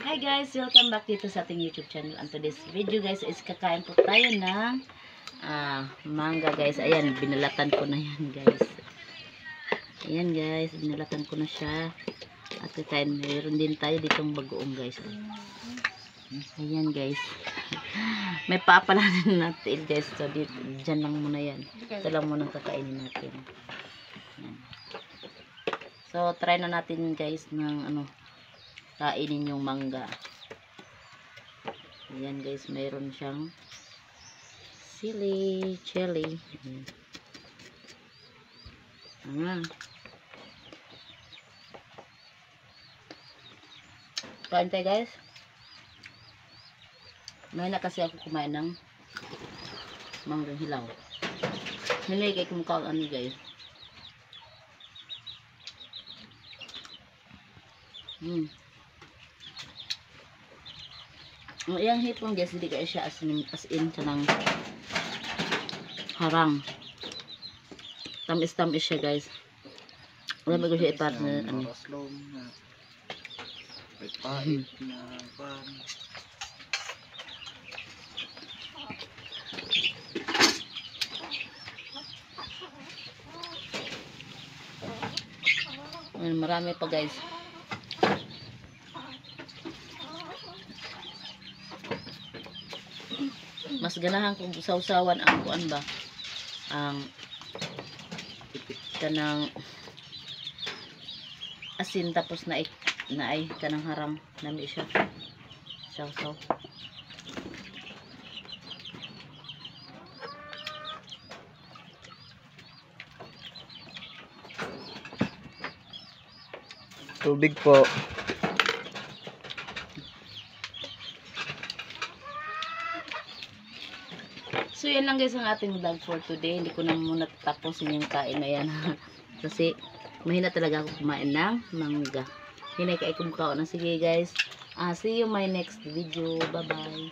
Hi guys, welcome back dito sa ating YouTube channel. And today's video guys is kakain po tayo ng mangga guys. Ayan, binalatan ko na yan guys. Ayan guys, binalatan ko na siya. At kakain, mayroon din tayo ditong bagoong guys. Ayan guys. May paapala natin guys. So, dyan lang muna yan. Ito lang muna kakainin natin. Ayan. So, try na natin guys ng kainin yung mangga. Ayan guys, mayroon siyang chili. Kain tayo guys. May na kasi ako kumain ng manggang hilaw. Hindi kayo kumukha guys. Ang iyang hipon guys, hindi kaya siya as in siya ng harang. Tamis siya guys. Wala ba ko siya i-partner may pait na pan. Marami pa guys. Mas ganahan kung sausawan ang kuan ba ang kanang asin tapos na ay kanang harang nami siya sausaw. Tubig po. So yan lang guys ang ating vlog for today. Hindi ko na muna tapusin yung kain na yan. Kasi mahina talaga ako kumain ng mangga. Hinay ka ikumukha na. Sige guys. See you my next video. Bye bye.